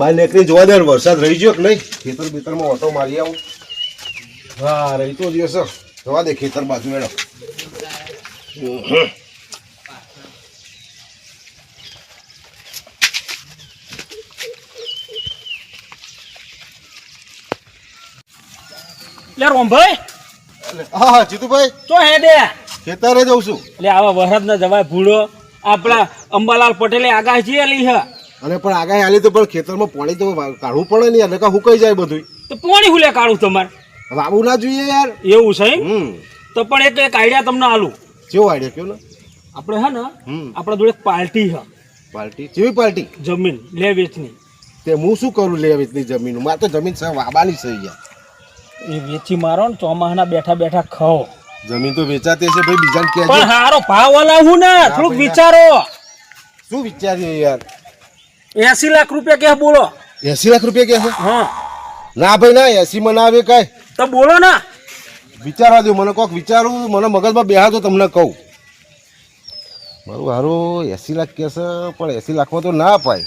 બહાર નીકળી જોવા દે વરસાદ રહી ગયો કે નહીં ખેતર બેતરમાં ઓટો મારી આવું હા રહી તો દિવસ જોવા દે ખેતર બાજુ મેળો લે રોમભાઈ હા હા જીતુભાઈ તો હે દે ખેતરે જઉં છું એટલે આવા વરસાદ ના જવાય ભૂલો આપણા અંબાલાલ પટેલે આગાહી જીએલી હે અને પણ આગાહી આલી તો પણ ખેતરમાં પાણી તો કાઢવું પડે ને યાર નકા હુકાઈ જાય બધું તો પાણી હુલે કાઢું તમારે વાવું ના જોઈએ યાર એવું છે તો પણ એક આઈડિયા તમને આલું કેવો આઈડિયા કયો ને આપણે હે ને આપણા જોડે એક પાર્ટી હે પાર્ટી કેવી પાર્ટી જમીન લે વેચની તે હું શું કરું લે વેચની જમીન મારે તો જમીન છે વાબાની છે યાર એ વેચી મારો ને ચોમાહાના બેઠા બેઠા ખાઓ જમીન તો વેચાતી હશે ભાઈ બીજાને પણ કહેજો હારો ભાવ હલાવું ને થોડુંક વિચારો શું વિચારીએ યાર 80 લાખ રૂપિયા કે બોલો 80 લાખ રૂપિયા કે છે હા ના ભાઈ ના 80 માં ના આવે કાંઈ તો બોલો ને વિચારવા દો મને કોક વિચારું મને મગજમાં બેહા તો તમને કહું મારું હારું 80 લાખ કહે છે પણ 80 લાખમાં તો ના અપાય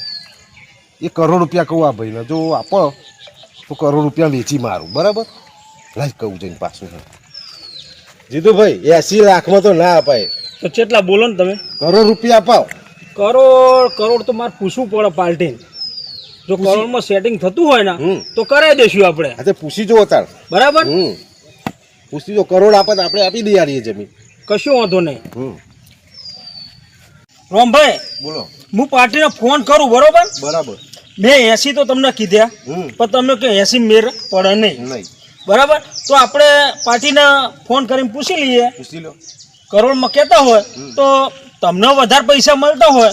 1 કરોડ રૂપિયા કહું આ ભાઈને જો આપો તો કરોડ રૂપિયા વેચી મારું બરાબર લાઈ કહું જઈને પાછું જીતુભાઈ 80 લાખમાં તો ના અપાય તો કેટલા બોલો ને તમે કરોડ રૂપિયા અપાવ કરોડ તો મારે પૂછવું પડે પાર્ટીને જો કરોડમાં સેટિંગ થતું હોય ને તો કરાવી દઈશું આપણે હા પૂછી જો તાર બરાબર પૂછી જો કરોડ આપે તો આપણે આપી દઈએ યાર એ જમીન કશું વાંધો નહીં રોમભાઈ બોલો હું પાર્ટીને ફોન કરું બરોબર બરાબર મેં 80 તો તમને કીધા પણ તમને કે 80 મેર પડે નહીં બરાબર તો આપણે પાર્ટીને ફોન કરીને પૂછી લઈએ પૂછી લો કરોડમાં કહેતા હોય તો તમને વધારે પૈસા મળતા હોય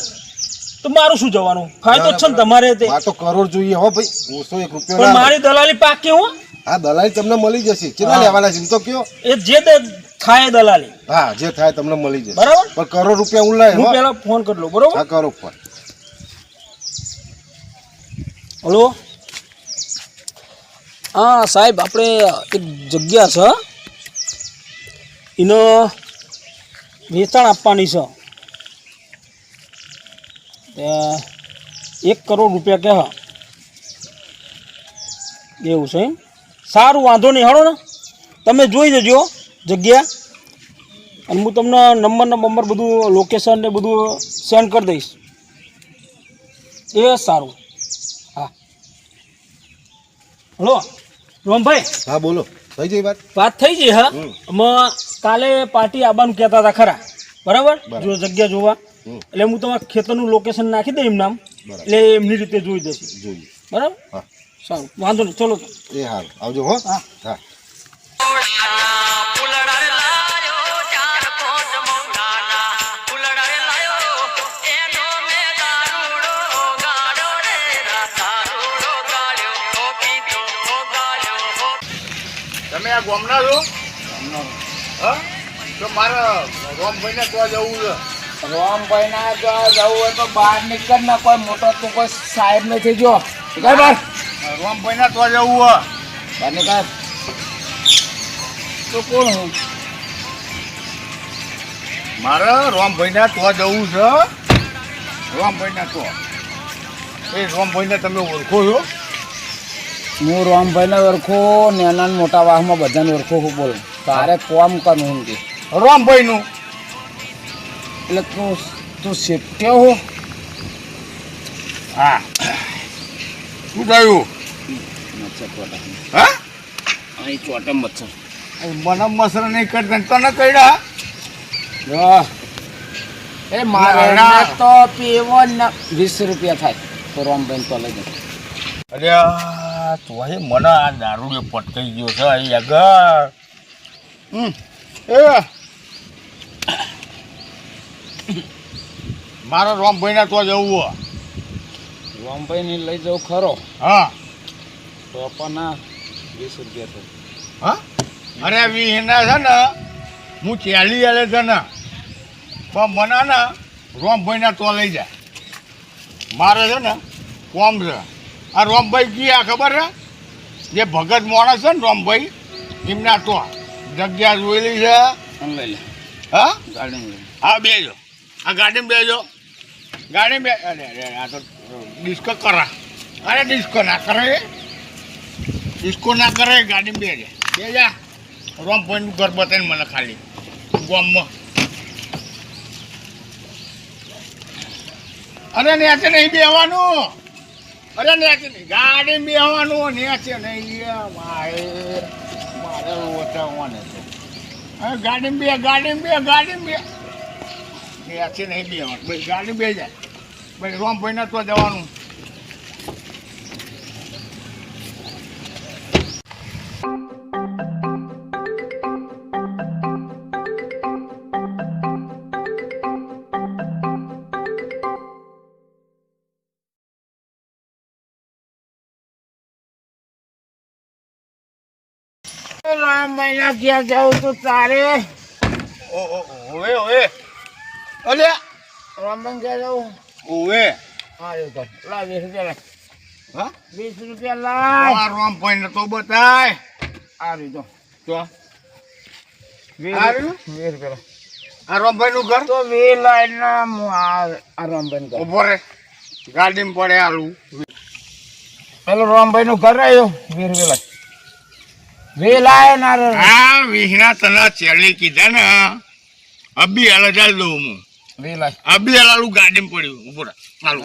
તો મારું શું જવાનું ફાયદો છે ને તમારે તે તો કરોડ જોઈએ હો ભાઈ 101 રૂપિયા પણ મારી દલાલી પાકી હું આ દલાલી તમને મળી જશે કેટલા લેવાના છે તો કયો એ જે તે થાય દલાલી હા જે થાય તમને મળી જશે બરાબર પણ કરોડ રૂપિયા હું લાય હું પહેલા ફોન કરી લઉં બરોબર હા કરો ફોન હલો હા સાહેબ આપણે એક જગ્યા છે એનો વેચાણ આપવાની છે 1 કરોડ રૂપિયા કહે એવું છે એમ સારું વાંધો નહીં હાલો ને તમે જોઈ જજો જગ્યા અને હું તમને નંબર બધું લોકેશન ને બધું સેન્ડ કરી દઈશ એ સારું હા હલો રોમભાઈ હા બોલો થઈ ગઈ વાત થઈ ગઈ હા અમે કાલે પાર્ટી આવવાનું કહેતા હતા ખરા બરાબર જો જગ્યા જોવા એટલે હું તમારા ખેતરનું લોકેશન નાખી દઈ એમ નામ એટલે એમની રીતે જોઈ જશે જોઈએ બરાબર હા સારું વાંધો નહીં ચલો એ હાલ આવજો હો હા હા તમે આ ગામના છો હા તો મારે રોમભાઈને તો જવું છે રોમભાઈના જો જવું હોય તો બહાર નીકળ ને કોઈ મોટો તો કોઈ સાહેબ નથી જો રોમભાઈને તો જવું હોય બહાર નીકળ તો કોણ હું મારે રોમભાઈને તો જવું છે રોમભાઈને તો એ રોમભાઈને તમે ઓળખો છો હું રોમભાઈને ઓળખો નાના મોટા વાહમાં બધાને ઓળખો હું બોલું તારે કોમ કરવું કે રોમભાઈનું એટલે તું શીખ્યો હો હા શું થયું મચ્છર ચોટા હા અહીં ચોટે મચ્છર મને મસર નહીં કરતા તને કઈડા એ મારે તો પીવો ને 20 રૂપિયા થાય તો રોમભાઈ તો લઈ જાય અરે તોય મને આ દારૂ પટકાઈ ગયો છે અહીં આગળ એ મારા રોમભાઈને તો જવું હોય રોમભાઈને લઈ જાઉં ખરો હા તો પણ 20 રૂપિયા થાય હા અરે વિહીના છે ને હું ચાલી આલે છે ને પણ મને ને રોમભાઈને તો લઈ જાય મારે છે ને કોમ છે આ રોમભાઈ ગયા ખબર છે જે ભગત માણસ છે ને રોમભાઈ એમના તો જગ્યા જોયેલી છે લઈ લે હા ગાડી હા બેજો આ ગાડીમાં બેજો ગાડી બે અરે આ તો ડિસ્કસ કરા અરે ડિસ્કો ના કરે, ડિસ્કો ના કરે, ગાડી બે જા રોમ પોઈન્ટનું ઘર બતાવીને મને ખાલી ગામમાં. અરે નેચે નહીં બેહવાનું, અરે નેચે નહીં, ગાડી બેહવાનું, નેચે નહીં. મારે ઓછાવાને છે. હવે ગાડી બે નેચે નહીં બેહવાનું ભાઈ, ગાડી બે જાય ભાઈ. રોમ ભાઈને તો જવાનું. રામ મહિના ક્યાં જાઉં તો તારે ઓવે ઓવે અલે રામબન ક્યાં જાઉં? ઓવે હા એ તો લા 20 રૂપિયા લાય. હા 20 રૂપિયા લાય. આ રોમ ભાઈને તો બતાય. આ રીતો તો 20 રૂપિયા લાય. આ રોમ ભાઈનું ઘર તો 20 લાય ના હું આ રામબન ઘર. ઉભો રે, ગાડીમાં પડે આલું. પેલો રામભાઈ નું ઘર આવ્યો 20 રૂપિયા લાય. 20 લાય ના રે. આ વિહના તને ચેલી કીધા ને અબી હાલ ચાલ દઉં હું. 20 લાય. અબી હાલું ગાડીમાં પડ્યું. ઉભો રે, હાલું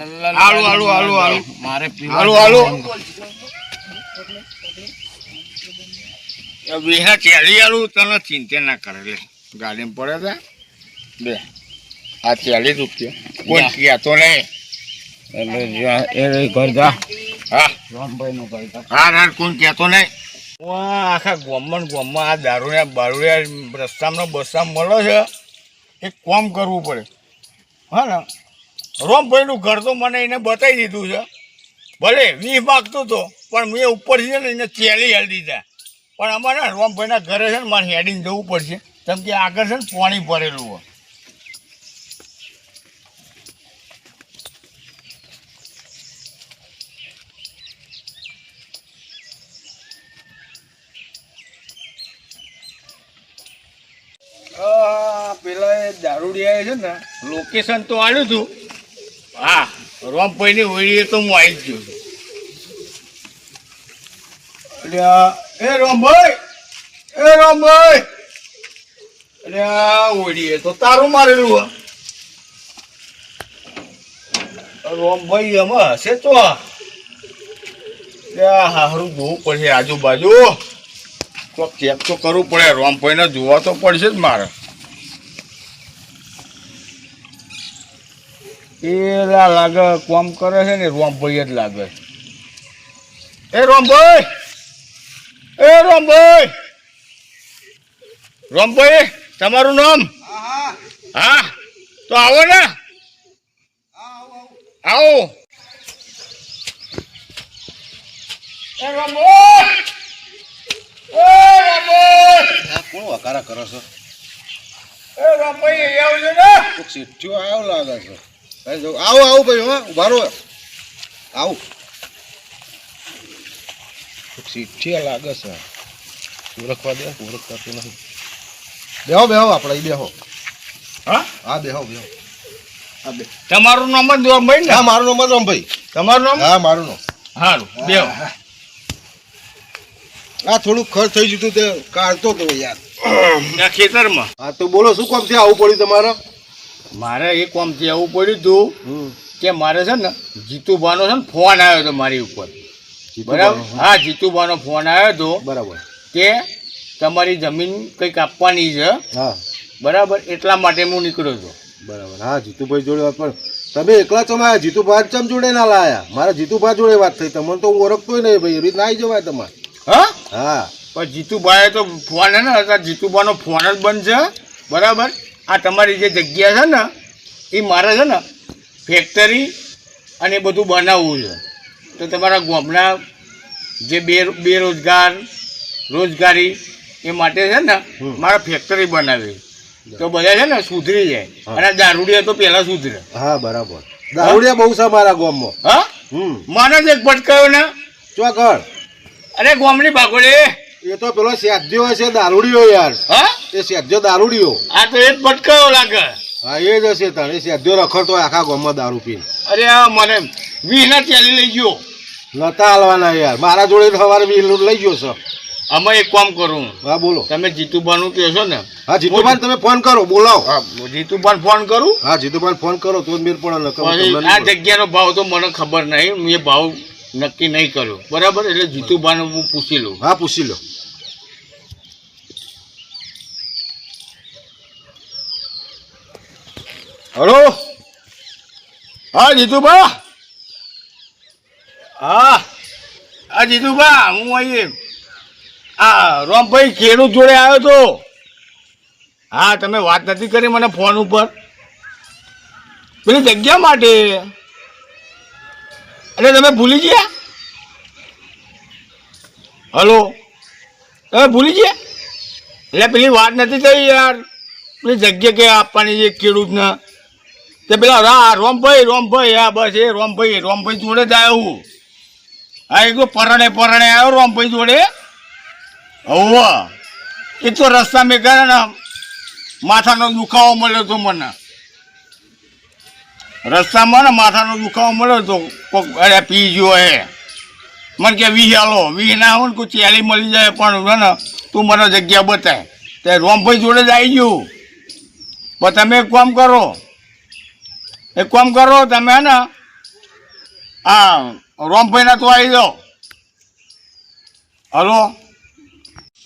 મારે હાલું. વિહના ચેલી હાલું તને ચિંતા ના કરે લે. ગાડીમાં પડે તા બે આ 40 રૂપિયા કોઈ કહેતો નહીં. એટલે એ ઘર જા. હા રામભાઈ નું ઘર જા. હા કોઈ કહેતો નહીં. આખા ગામમાં આ દારૂ બારૂ રસ્તામાં બસમાં મળે છે. એક કામ કરવું પડે. હા ને રોમભાઈનું ઘર તો મને એને બતાવી દીધું છે. ભલે 20 માગતો હતો પણ મેં ઉપરથી છે ને એને ચેલી હાલી દીધા. પણ અમારે રોમભાઈના ઘરે છે ને મારે હેડીને જવું પડશે, કેમ કે આગળ છે ને પાણી ભરેલું હોય. પેલા દારૂડિયા છે ને લોકેશન તો આવ્યું હતું. હા રોમભાઈની હોળીએ તો હું આવી જ ગયો. એ રોમભાઈ એટલે આ હોળીએ તો તારું મારેલું હોય. રોમભાઈ એમાં હશે તો હારું જોવું પડશે. આજુબાજુ તો ચેક તો કરવું પડે. રોમભાઈને જોવા તો પડશે જ મારે. એલા લાગે કોમ કરે છે ને રોમભાઈ જ લાગે. એ રોમભાઈ તમારું નામ? હા તો આવો ને, આવો. એ રોમભાઈ કોણ વકારા કરો છો? એ રોમભાઈ આવજો ને. કોક સીઠ્યો આવ લાગે છે. આવો ભાઈ, હા ઉભા રહો. આવું સીઠિયા લાગે છે. ઓળખવા દે, ઓળખતા નથી. બેહો આપણે બેહો. હા બેહો. તમારું નામ જ રોમભાઈ ને? હા મારું નામ જ રોમભાઈ. તમારું નામ? હા મારું નામ. સારું બેહો. આ થોડુંક ખર્ચ થઈ જતું તે કાઢતો તો યાર ત્યાં ખેતરમાં. હા તો બોલો શું કામ છે આવું પડ્યું તમારે? મારે એ કોમથી આવું પડ્યું હતું કે મારે છે ને જીતુભાનો છે ને ફોન આવ્યો હતો મારી ઉપર. બરાબર? હા જીતુભાનો ફોન આવ્યો હતો. બરાબર. કે તમારી જમીન કંઈક આપવાની છે. હા બરાબર, એટલા માટે હું નીકળ્યો હતો. બરાબર. હા જીતુભાઈ જોડે વાત, પણ તમે એકલા ચમાયા, જીતુભાઈ ચમ જોડે ના લાયા? મારા જીતુભાઈ જોડે વાત થઈ. તમને તો હું ઓળખતોય નહીં ભાઈ, રીત ના આવી જવાય તમારે. હા હા પણ જીતુભાઈ તો ફોન હે ને અત્યારે જીતુભાઈનો ફોન જ બંધ છે. બરાબર, આ તમારી જે જગ્યા છે ને એ મારે છે ને ફેક્ટરી અને એ બધું બનાવવું છે. તો તમારા ગામના જે બેરોજગાર રોજગારી એ માટે છે ને મારે ફેક્ટરી બનાવી. તો બધા છે ને સુધરી જાય. અને દારૂડિયા તો પહેલાં સુધરે. હા બરાબર. દારૂડિયા બહુ છે મારા ગામમાં. હા મને જ એક ભટકાયો ને ચોકડ. અરે ગામની બાગોડે એ તો પેલો સેદ્યો હશે દારૂડિયો યાર. હા એ સેદ્યો દારૂડિયો. આ તો એ જ ભટકાયો લાગે. હા એ જ હશે તારે. એ સેદ્યો રખડતો હોય આખા ગામમાં દારૂ પીને. અરે આ મને 20 ના ચાલી લઈ ગયો. નતા હાલવાના યાર, મારા જોડે તો સવારે બી લઈ ગયો છો. અમે એક કામ કરું, હા બોલો. તમે જીતુભાનું કહેશો ને? હા જીતુભાઈ તમે ફોન કરો, બોલાવો. હા, જીતુભાને ફોન કરું. હા જીતુભાઈ ફોન કરો તો જ મેળ પડે. નકર પછી તમને આ નહીં પડે. જગ્યાનો ભાવ તો મને ખબર નહીં, મેં ભાવ નક્કી નહીં કર્યો, બરાબર? એટલે જીતુભાને હું પૂછી લઉં. હા પૂછી લો. હલો, હા જીતુભા. હા જીતુભા, હું અહીં રોમભાઈ ખેડૂત જોડે આવ્યો તો. હા, તમે વાત નથી કરી મને ફોન ઉપર પેલી જગ્યા માટે, એટલે તમે ભૂલી ગયા? હલો, તમે ભૂલી ગયા? એટલે પેલી વાત નથી થઈ યાર, પેલી જગ્યા કે આપવાની છે ખેડૂતને, તે પેલા હા રોમભાઈ, હા બસ એ રોમભાઈ જોડે જ આવ્યો હું. હા, એક તો પરણે આવ્યો રોમભાઈ જોડે. હવે એ તો રસ્તા મેં ગયા ને માથાનો દુખાવો મળ્યો હતો મને, રસ્તામાં ને માથાનો દુખાવો મળ્યો હતો. કોક અરે પી ગયો એ મને કે 20 આલો, 20 ના હોય ને કોઈ ચેલી મળી જાય, પણ છે ને તું મને જગ્યા બતાય. તે રોમભાઈ જોડે જ આવી ગયું. પણ તમે એક કામ કરો તમે હે ને હા રોમભાઈના તો આવી જાઓ.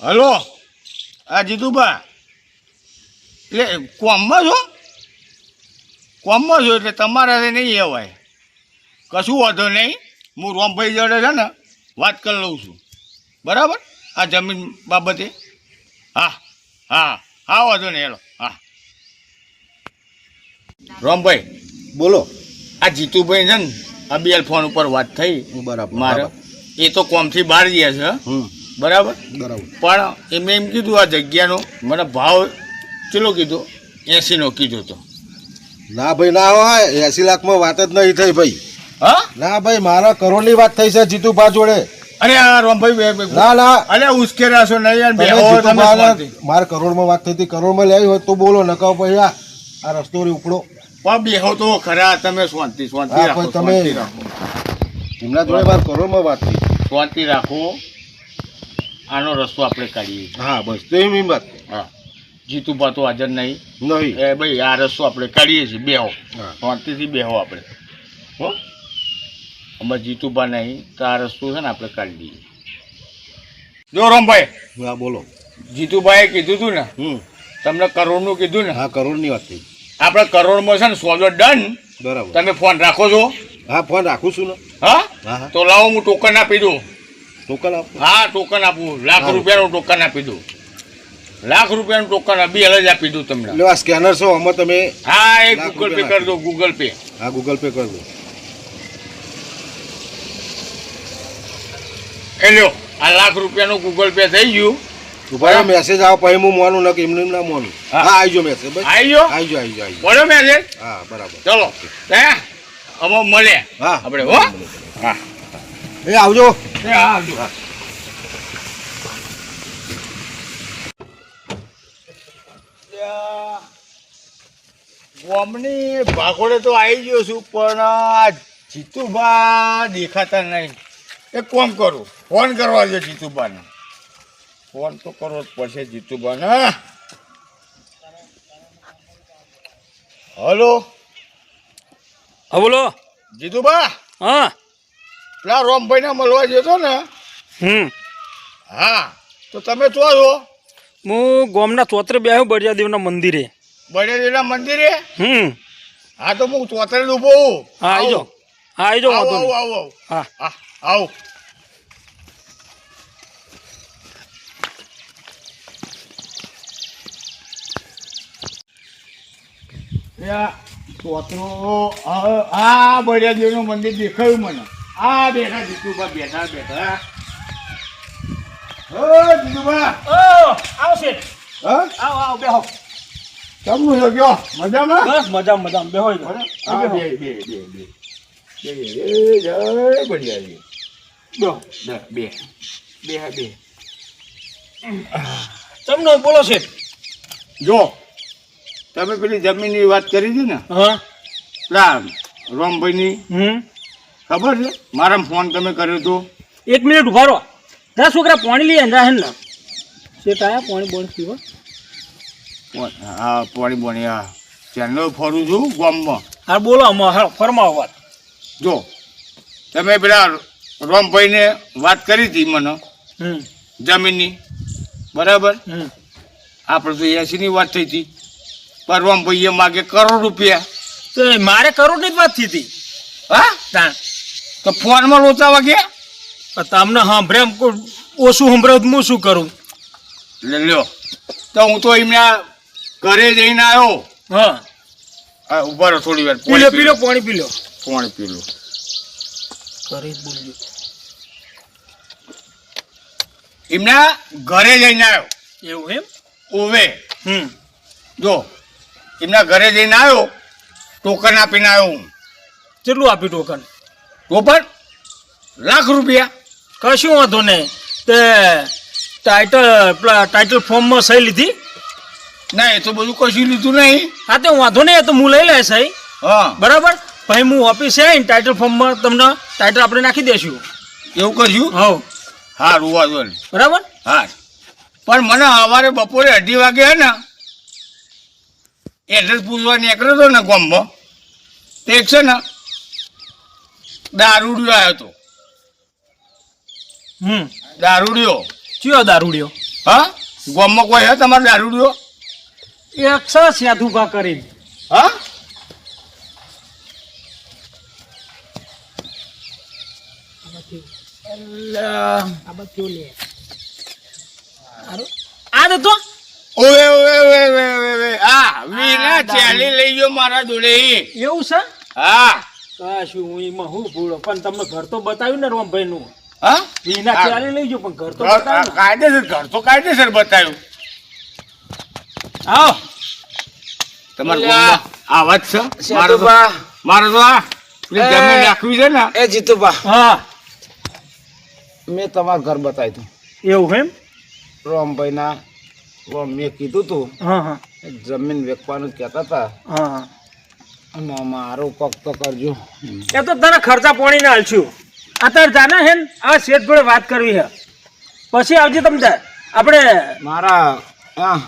હલો, હા જીતુભા, એટલે કોમમાં છો એટલે તમારાથી નહીં અવાય, કશું વાંધો નહીં. હું રોમભાઈ જોડે છે ને વાત કરી લઉં છું, બરાબર? આ જમીન બાબતે. હા વાંધો નહીં. હેલો, હા રોમભાઈ બોલો. આ જીતુભાઈ છે ને આ બેલ ફોન ઉપર વાત થઈ બરાબર મારે, એ તો કોમથી બહાર ગયા છે, બરાબર? પણ એમને એમ કીધું આ જગ્યાનો મને ભાવ ચેલો કીધો? 80નો કીધો તો. ના ભાઈ ના હોય, 80 લાખમાં વાત જ નહીં થઈ ભાઈ. હા ના ભાઈ, મારા કરોડની વાત થઈ છે જીતુભા જોડે. અરે આ રોમભાઈ ના અરે ઉશ્કેર્યા છો નહીં યાર, તમે બેહો તમે શાંતિ. મારા કરોડમાં વાત થઈ હતી, કરોડમાં લેવી હોય તો બોલો, નકાવ પછી આ રસ્તો રે ઉપડો. પણ બેહો તો ખરા તમે, શાંતિ હા, રાખો, પણ તમે શાંતિ રાખો, એમના જોડે મારા કરોડમાં વાત થઈ. શાંતિ રાખો. આનો રસ્તો આપણે કાઢીએ. હા બસ તો એમ વાત. હા, જીતુભા તો હાજર નહીં. નહીં ભાઈ આ રસ્તો આપણે કાઢીએ છીએ, બેહો હા. શાંતિથી બેહો આપણે. હો, અમારે જીતુભા નહીં તો આ રસ્તો છે ને આપણે કાઢી દઈએ. જો રામભાઈ, હા બોલો. જીતુભાઈએ કીધું હતું ને તમને કરોડનું કીધું ને? હા કરોડની વાત થઈ. આપણે કરોડમાં છે ને સોદો ડન. બરાબર. તમે ફોન રાખો છો? હા ફોન રાખું છું ને. હા હા તો લાવો હું ટોકન આપી દઉં. ટોકન આપો. હા ટોકન આપું, ₹1,00,000 ટોકન આપી દઉં. ₹1,00,000 ટોકન 2,000 જ આપી દઉં તમને. એટલે આ સ્કેનર છો આમાં તમે? હા એ ગૂગલ પે કરી દો, ગૂગલ પે. હા ગૂગલ પે કરી દો. એ લ્યો આ ₹1,00,000 ગૂગલ પે થઈ ગયું. ભાઈ મેસેજ આવે પછી હું મોનું ના એમને ના મોનું. હા. હા આવી ગયો મેસેજ. આવી ગયો? આવી ગયો. બોલો મેસેજ. હા બરાબર. ચલો અમે મળે હા આપણે. હો હા એ આવજો. હા આવજો. ગોમની ભાગોળે તો આવી ગયો છું, પણ આ જીતુભા દેખાતા નહીં. એક કોમ કરું, ફોન કરવા દો જીતુભાને. ફોન તો કરવો જ પડશે જીતુભાને. હલો હા બોલો. જીતુભા, હા પેલા રોમભાઈને મળવા જતો ને? હા તો તમે છો છો? હું ગામના ચોતરે બેહ્યો બળિયાદેવના મંદિરે. બળેલીના મંદિરે? હા તો હું ચોતરે ઊભો હું. હા આવી જાઓ. હા આવી જાઓ. વાંધો નહીં. આવો. હા હા આવો. ચોતરો આ બળિયાદેવનું મંદિર દેખાયું મને. આ બેઠા જીતુભા, બેઠા. જીતુભા આવો શેઠ. હા આવો બેહો. કેમનું છે કયો? મજામાં? બસ મજામાં બેહો. હા બે જય બળિયાદેવ. બે તમને બોલો શેઠ. જો તમે પેલી જમીનની વાત કરી હતી ને હા પેલા રોમભાઈની, ખબર છે મારા ફોન તમે કર્યો તો 1 મિનિટ ઉભા રહો. જા છોકરા પાણી લઈ આંજા હે ને શેઠ આયા પાણી બોણ પીવા. હા પોણી બોણી હા ચેનલ ફરું છું ગામમાં. હા બોલો હા ફરમાવો વાત. જો તમે પેલા રોમભાઈને વાત કરી હતી મને હમ જમીનની બરાબર. હમ આપણે તો 80ની વાત થઈ હતી પણ રોમભાઈએ માગે કરોડ રૂપિયા. તો મારે કરોડની જ વાત થઈ હતી. હા તાણ તો ફોનમાં લોચા વાગ્યા. તમને સાંભળે એમ ઓછું સંભળાવ હું શું કરું. લ્યો તો હું તો એમના ઘરે જઈને આવ્યો. હા ઉભા રહો થોડી વાર. પીલો પાણી પીલો. પાણી પીલો. ઘરે જ બોલજો. એમના ઘરે જઈને આવ્યો. એવું એમ. ઓવે હમ જો એમના ઘરે જઈને આવ્યો ટોકન આપીને આવ્યો હું. કેટલું આપ્યું ટોકન? ટોકન લાખ રૂપિયા. કશું વાંધો નહીં. તે ટાઇટલ ફોર્મમાં સહી લીધી? ના એ તો બધું કશું લીધું નહીં. હા તો વાંધો નહીં, એ તો હું લઈ લે સહી. હા બરાબર. પછી હું ઓફિસે આવીને ટાઇટલ ફોર્મમાં તમને ટાઇટલ આપણે નાખી દઈશું. એવું કરશું. હા સારું વાંધો નહીં. બરાબર. હા પણ મને સવારે બપોરે 2:30 વાગે હે ને એડ્રેસ પૂછવા નીકળ્યો હતો ને ગામમાં તે એક છે ને દારૂડિયો આવ્યો હતો. દારૂડિયો. ચિયો દારૂડિયો? હા ગામમાં કોઈ હે તમારો દારૂડિયો? એક છે સાધુભા કરીને. હા આ તો ઓવે ઓવે ઓવે ઓવે ઓવે આ વીના ચાલી લઈ ગયો મારા જોડે. એવું છે? હા કશું હું એમાં હું ભૂલો પણ તમને ઘર તો બતાવ્યું ને રોમભાઈ નું. હા વિના ચાલી લઈ ગયો પણ ઘર તો બતાવ્યું. કાયદેસર ઘર તો કાયદેસર બતાવ્યું. આવો તમારે ગામમાં આ વાત છે મારો તો આ પેલી જમીન રાખવી છે ને. એ જીતુભા, હા મેં તમારું ઘર બતાવ્યું હતું એવું એમ. રોમભાઈના મેં કીધું તું હા હા જમીન વેચવાનું કહેતા હતા. હા અને મારું કોક તો કરજો. એ તો તને ખર્ચા પાણી ને હાલશું. અત્યારે જાને હે ને આ શેઠ જોડે વાત કરવી છે પછી આવજે તમને આપણે. મારા હા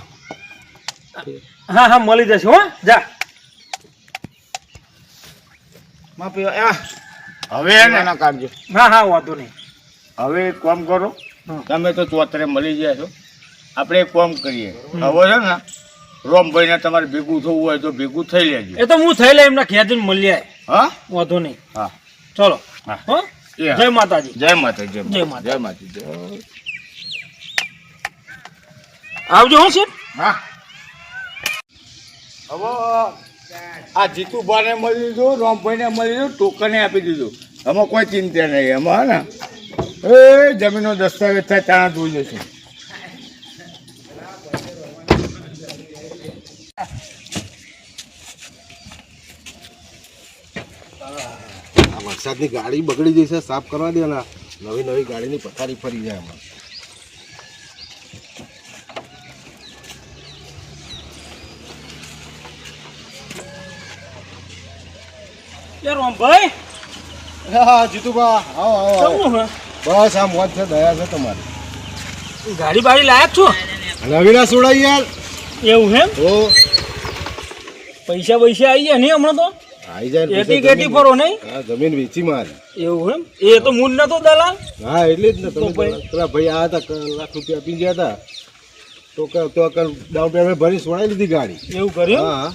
હા હા મળી જશે હો. જા માફી હવે હે ને ના કાઢજો. હા હા વાંધો નહીં. હવે એક કામ કરો તમે તો ચોતરે મળી ગયા છો આપણે એક કામ કરીએ. હવે છે ને રોમભાઈને તમારે ભેગું થવું હોય તો ભેગું થઈ લેજો. એ તો હું થઈ લે એમના ખેંચીને મળી આય. હા વાંધો નહીં. હા ચલો હા. હો. જય માતાજી. જય માતાજી. જય માતા. જય માતાજી. આવજો હો શેઠ. હા હવે આ જીતુભાઈને મળી દીધું રોમભાઈને મળી દીધું ટોકને આપી દીધું. એમાં કોઈ ચિંતા નહીં. એમાં ને એ જમીનનો દસ્તાવેજ થાય ત્યાં જોઈ જશે. આ વરસાદની ગાડી બગડી જઈ છે, સાફ કરવા દે ને. નવી નવી ગાડીની પથારી ફરી જાય આમાં. યાર રોમભાઈ હા જીતુભા આવો આવો શું હે? બસ આ મોજ છે, દયા છે તમારી. ગાડી બાડી લાયક છો? નવીના સોડાઈ યાર. એવું એમ. ઓ પૈસા આવી ગયા નહીં હમણાં તો. આવી જાય. એટી કેટી ફરો નહીં. હા જમીન વેચી મારી. એવું એમ. એ તો મૂળ નતો દલાલ. હા એટલે જ ને તમે તો ભાઈ? પેલા ભાઈ આવ્યા હતા લાખ રૂપિયા આપી ગયા હતા તો ડાઉન પેમેન્ટ ભરી સોડાઈ લીધી ગાડી. એવું કર્યું. હા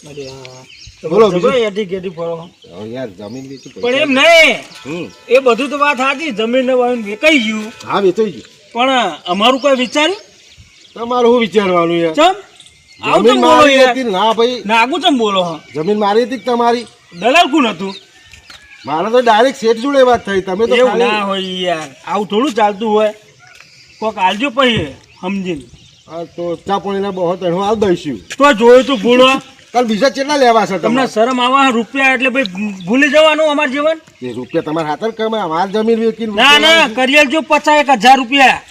અરે હા. બોલો તો બીજું? ભાઈ એટી કેટી ફરો. હવે યાર જમીન વેચી પણ એમ નહીં. હમ એ બધું તો વાત સાચી. જમીન ને વેચાઈ ગયું હા વેચાઈ ગયું. પણ અમારું કોઈ વિચાર્યું? તમારું શું વિચારવાનું યાર? ચમ આવું જમીન ચમ બોલો મારી યાર. હતી. ના ભાઈ નાગું ચમ બોલો હા. જમીન મારી હતી કે તમારી? દલાલ કોણ હતું? મારે તો ડાયરેક્ટ શેઠ જોડે વાત થઈ. તમે તો એવું ખાલી- ના હોય યાર. આવું થોડું ચાલતું હોય. કોક આલજો પછી સમજીને. હા તો ચા પાણીના બહુ તણો આવ દઈશું. તો જોયું તું ભૂલો. કાલ બીજા કેટલા લેવા છે તમને તમને? શરમ આવા રૂપિયા એટલે ભાઈ ભૂલી જવાનું અમાર જીવન. એ રૂપિયા તમારા હાથર કમાય. અમારી જમીન વેચીને ના ના કરી આલજો 50-1000 રૂપિયા.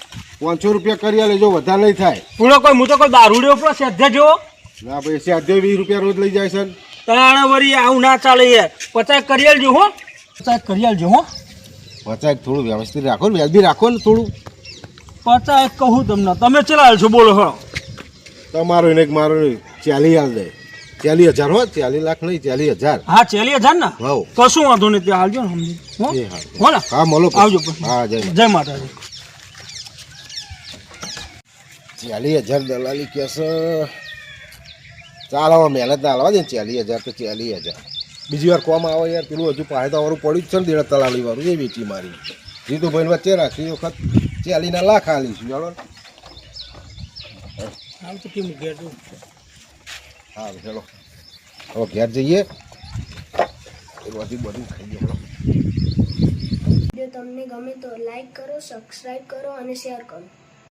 500 રૂપિયા કરી લેજો, વધારે નહીં થાય. પૂરો કોઈ હું તો કોઈ દારૂડિયો પર સધ્ય જેવો. ના ભાઈ 20 રૂપિયા રોજ લઈ જાય છે. તાણે વળી આવું ના ચાલે યાર. 50 કરી આલજો હો. પચાસ કરી આલજો હો. 50 થોડું વ્યવસ્થિત રાખો ને, વ્યાજબી રાખો ને થોડું. 50 કહું તમને, તમે ચેલા આલશો બોલો હો. તમારો એને મારો 40 હાલ દે. 40,000 હો, 40 લાખ નહીં, 40,000. હા 40,000 ને હાઉ. કશું વાંધો નહીં, ત્યાં હાલજો ને સમજી હો. એ હા. હો ને હા મળો પછી. આવજો પછી. હા જય જય માતાજી. 40,000 દલાલી કહેશે. ચાલ હવે મહેનત ના હાલવા દે ને, 40,000 તો 40,000. બીજી વાર કોમ આવે યાર, પેલું હજુ પાયદા વાળું પડ્યું જ છે ને, દેડા તલાલી વાળું, એ વેચી મારી. જીતુભાઈ વચ્ચે રાખી, એ વખત 40 લાખ હાલીશું. ચાલો હાલ તો કેમ ઘેર જવું? હા ચલો હવે ઘેર જઈએ. બધું ખાઈએ. વિડીયો તમને ગમે તો લાઈક કરો, સબસ્ક્રાઈબ કરો અને શેર કરો.